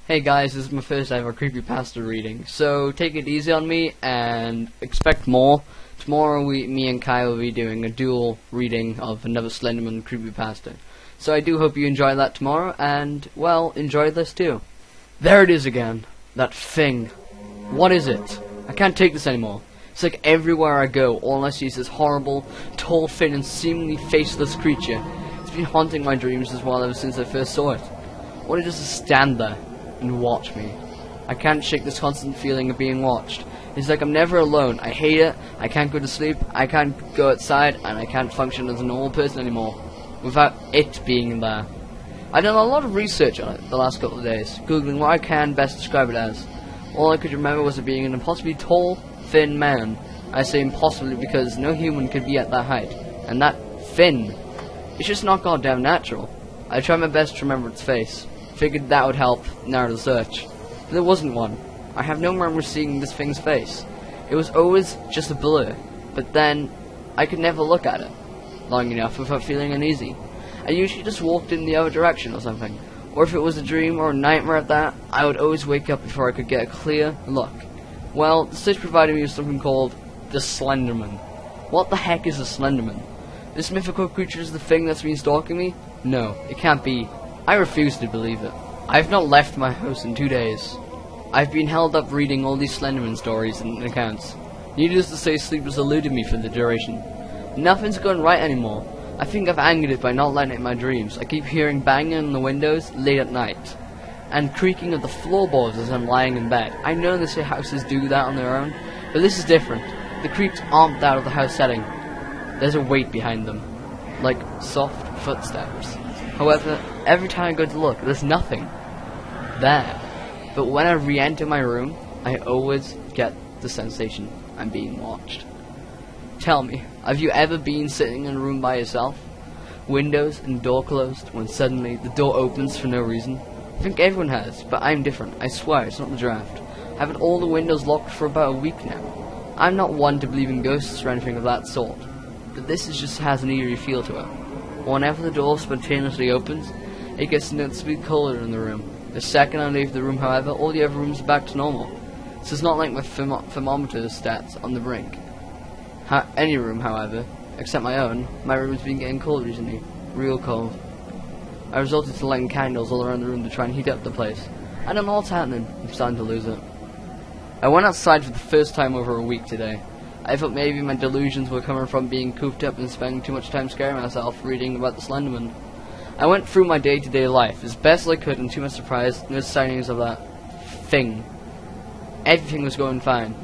Hey guys, this is my first ever CreepyPasta reading, so take it easy on me and expect more. Tomorrow me and Kai will be doing a dual reading of another SlenderMan CreepyPasta. So I do hope you enjoy that tomorrow, and, well, enjoy this too. There it is again. That thing. What is it? I can't take this anymore. It's like everywhere I go, all I see is this horrible, tall, thin, and seemingly faceless creature. It's been haunting my dreams as well ever since I first saw it. What it does is stand there and watch me. I can't shake this constant feeling of being watched. It's like I'm never alone. I hate it. I can't go to sleep. I can't go outside, and I can't function as a normal person anymore without it being there. I've done a lot of research on it the last couple of days, googling what I can best describe it as. All I could remember was it being an impossibly tall, thin man. I say impossibly because no human could be at that height, and that thin. It's just not goddamn natural. I tried my best to remember its face. Figured that would help narrow the search. But there wasn't one. I have no memory of seeing this thing's face. It was always just a blur, but then I could never look at it long enough without feeling uneasy. I usually just walked in the other direction or something, or if it was a dream or a nightmare at that, I would always wake up before I could get a clear look. Well, the search provided me with something called the SlenderMan. What the heck is a SlenderMan? This mythical creature is the thing that's been stalking me? No, it can't be. I refuse to believe it. I have not left my house in 2 days. I've been held up reading all these SlenderMan stories and accounts. Needless to say, sleep has eluded me for the duration. Nothing's going right anymore. I think I've angered it by not letting it in my dreams. I keep hearing banging on the windows late at night, and creaking of the floorboards as I'm lying in bed. I know they say houses do that on their own, but this is different. The creeps aren't out of the house setting. There's a weight behind them, like soft footsteps. However, every time I go to look, there's nothing there. But when I re-enter my room, I always get the sensation I'm being watched. Tell me, have you ever been sitting in a room by yourself? Windows and door closed, when suddenly the door opens for no reason? I think everyone has, but I'm different. I swear, it's not the draft. I've had all the windows locked for about a week now. I'm not one to believe in ghosts or anything of that sort, but this just has an eerie feel to it. Whenever the door spontaneously opens, it gets noticeably colder in the room. The second I leave the room, however, all the other rooms are back to normal. So it's not like my thermometer stats on the brink. Any room, however, except my own, my room has been getting cold recently. Real cold. I resorted to lighting candles all around the room to try and heat up the place. I don't know what's happening. I'm starting to lose it. I went outside for the first time over a week today. I thought maybe my delusions were coming from being cooped up and spending too much time scaring myself reading about the SlenderMan. I went through my day-to-day life as best as I could, and to my surprise, no sightings of that thing. Everything was going fine.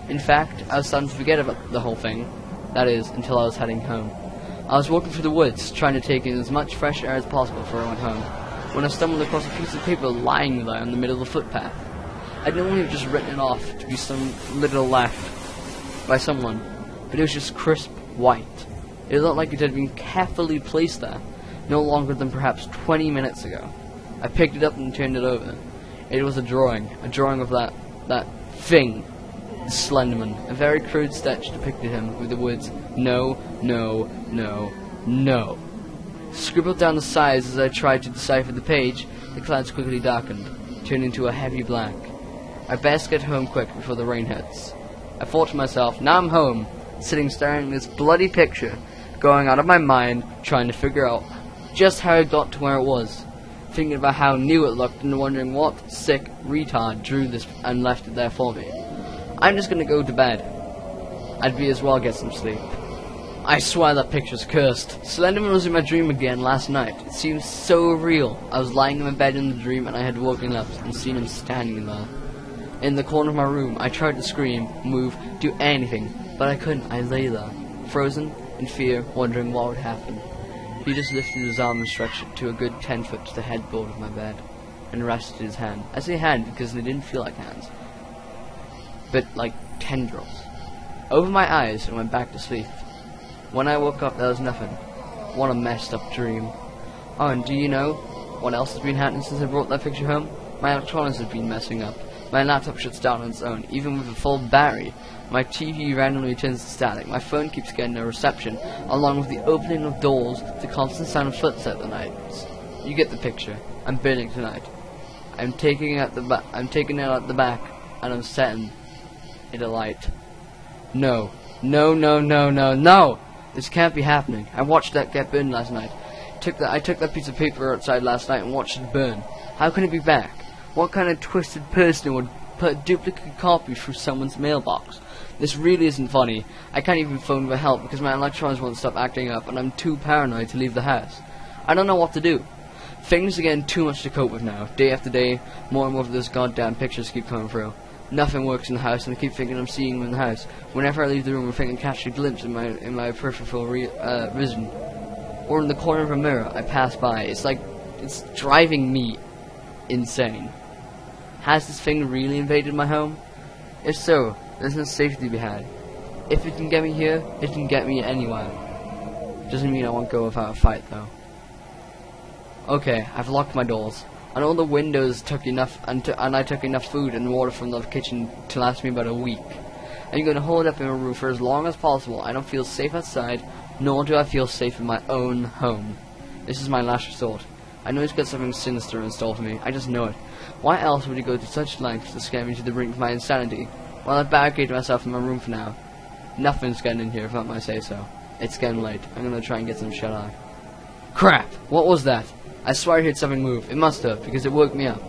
In fact, I was starting to forget about the whole thing. That is, until I was heading home. I was walking through the woods, trying to take in as much fresh air as possible before I went home, when I stumbled across a piece of paper lying there in the middle of the footpath. I'd normally have just written it off to be some little left by someone, but it was just crisp white. It looked like it had been carefully placed there, no longer than perhaps 20 minutes ago. I picked it up and turned it over. It was a drawing of that thing, the SlenderMan. A very crude sketch depicted him with the words, "No, no, no, no." Scribbled down the sides as I tried to decipher the page, the clouds quickly darkened, turning to a heavy black. I best get home quick before the rain hits. I thought to myself, now I'm home, sitting staring at this bloody picture, going out of my mind, trying to figure out just how it got to where it was, thinking about how new it looked and wondering what sick retard drew this and left it there for me. I'm just gonna go to bed. I'd be as well get some sleep. I swear that picture's cursed. SlenderMan was in my dream again last night. It seemed so real. I was lying in my bed in the dream and I had woken up and seen him standing there. In the corner of my room, I tried to scream, move, do anything, but I couldn't. I lay there, frozen, in fear, wondering what would happen. He just lifted his arm and stretched it to a good 10 foot to the headboard of my bed, and rested his hand. I say hand because they didn't feel like hands, but like tendrils. Over my eyes and went back to sleep. When I woke up, there was nothing. What a messed up dream. Oh, and do you know what else has been happening since I brought that picture home? My electronics have been messing up. My laptop shuts down on its own, even with a full battery. My TV randomly turns to static. My phone keeps getting no reception, along with the opening of doors, the constant sound of footsteps at the night. You get the picture. I'm burning tonight. I'm taking it out the back, and I'm setting it alight. No. No, no, no, no, no! This can't be happening. I watched that get burned last night. I took that piece of paper outside last night and watched it burn. How can it be back? What kind of twisted person would put a duplicate copy through someone's mailbox? This really isn't funny. I can't even phone for help because my electrons won't stop acting up, and I'm too paranoid to leave the house. I don't know what to do. Things are getting too much to cope with now. Day after day, more and more of those goddamn pictures keep coming through. Nothing works in the house, and I keep thinking I'm seeing them in the house. Whenever I leave the room, I think I catch a glimpse in my peripheral vision, or in the corner of a mirror I pass by. It's like it's driving me insane. Has this thing really invaded my home? If so, there's no safety to be had. If it can get me here, it can get me anywhere. Doesn't mean I won't go without a fight, though. Okay, I've locked my doors. And all the windows took enough, and I took enough food and water from the kitchen to last me about a week. I'm going to hold up in my room for as long as possible. I don't feel safe outside, nor do I feel safe in my own home. This is my last resort. I know he's got something sinister in store for me. I just know it. Why else would he go to such lengths to scare me to the brink of my insanity? Well, I've barricaded myself in my room for now. Nothing's getting in here, if not my say-so. It's getting late. I'm going to try and get some shut-eye. Crap! What was that? I swear I heard something move. It must have, because it woke me up.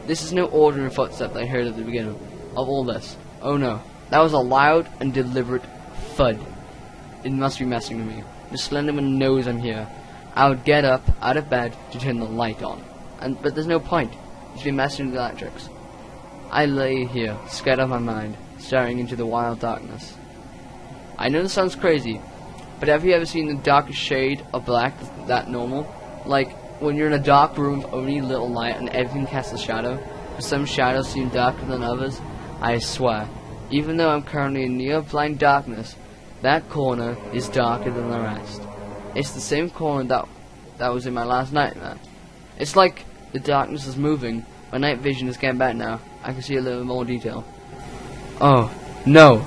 This is no ordinary footstep that I heard at the beginning of all this. Oh no. That was a loud and deliberate thud. It must be messing with me. The SlenderMan knows I'm here. I would get up, out of bed, to turn the light on. But there's no point. It's been messing with the electrics. I lay here, scared out of my mind, staring into the wild darkness. I know this sounds crazy, but have you ever seen the darkest shade of black that normal? Like, when you're in a dark room with only little light and everything casts a shadow, but some shadows seem darker than others? I swear, even though I'm currently in near blind darkness, that corner is darker than the rest. It's the same corner that was in my last nightmare. It's like the darkness is moving. My night vision is getting better now. I can see a little more detail. Oh, no.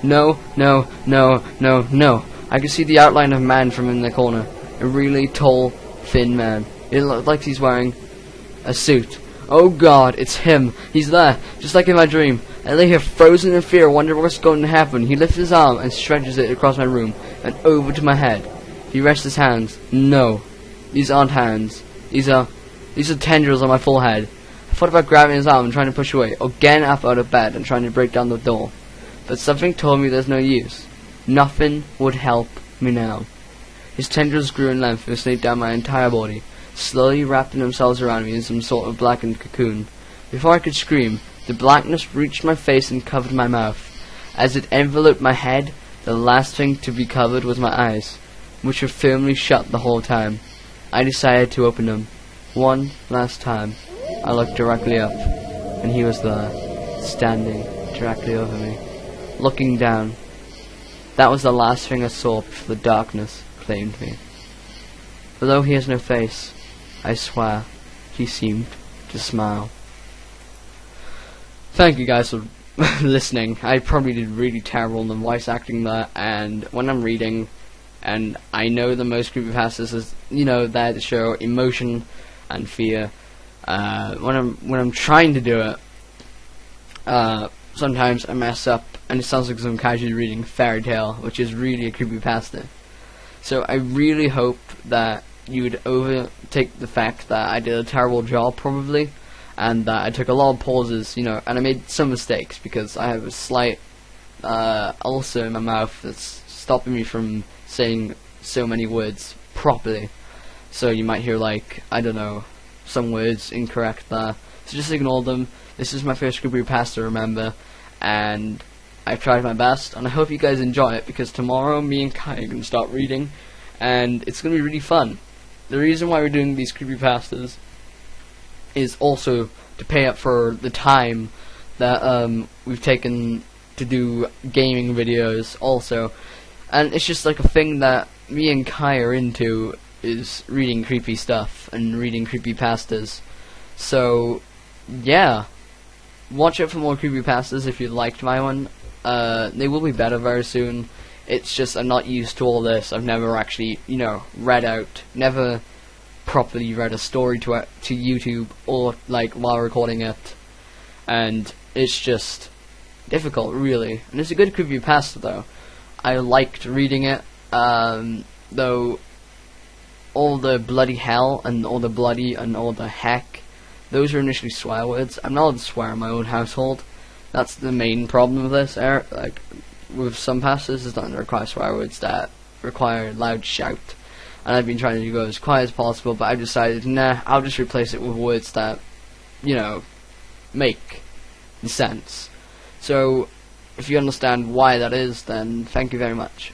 No, no, no, no, no. I can see the outline of a man from in the corner. A really tall, thin man. It looks like he's wearing a suit. Oh god, it's him. He's there, just like in my dream. I lay here frozen in fear, wondering what's going to happen. He lifts his arm and stretches it across my room and over to my head. He rests his hands. No, these aren't hands. These are tendrils on my forehead. I thought about grabbing his arm and trying to push away, or getting up out of bed and trying to break down the door. But something told me there's no use. Nothing would help me now. His tendrils grew in length and snaked down my entire body, slowly wrapping themselves around me in some sort of blackened cocoon. Before I could scream, the blackness reached my face and covered my mouth. As it enveloped my head, the last thing to be covered was my eyes, which were firmly shut the whole time. I decided to open them. One last time. I looked directly up, and he was there, standing directly over me, looking down. That was the last thing I saw before the darkness claimed me. Although he has no face, I swear, he seemed to smile. Thank you guys for listening. I probably did really terrible in the voice acting there, and when I'm reading, and I know the most creepypastas is, there to show emotion and fear. When I'm trying to do it, sometimes I mess up, and it sounds like I'm casually reading fairy tale, which is really a creepypasta. So I really hope that you would overtake the fact that I did a terrible job, probably, and that I took a lot of pauses, and I made some mistakes because I have a slight ulcer in my mouth that's stopping me from saying so many words properly. So you might hear, like, I don't know, some words incorrect there. So just ignore them. This is my first creepypasta, remember, and I've tried my best, and I hope you guys enjoy it, because tomorrow me and Kai are going to start reading, and it's going to be really fun. The reason why we're doing these creepypastas is also to pay up for the time that we've taken to do gaming videos also, and it's just like a thing that me and Kai are into, is reading creepy stuff and reading creepypastas. So yeah, watch out for more creepypastas if you liked my one. They will be better very soon. It's just I'm not used to all this. I've never actually, read out, never properly read a story to YouTube or like while recording it, and it's just difficult, really. And it's a good creepypasta though. I liked reading it, though all the bloody hell and all the bloody and all the heck, those are initially swear words. I'm not allowed to swear in my own household. That's the main problem with this. Like with some pastas, it doesn't require swear words that require loud shout. And I've been trying to go as quiet as possible, but I've decided, nah, I'll just replace it with words that, you know, make sense. So, if you understand why that is, then thank you very much.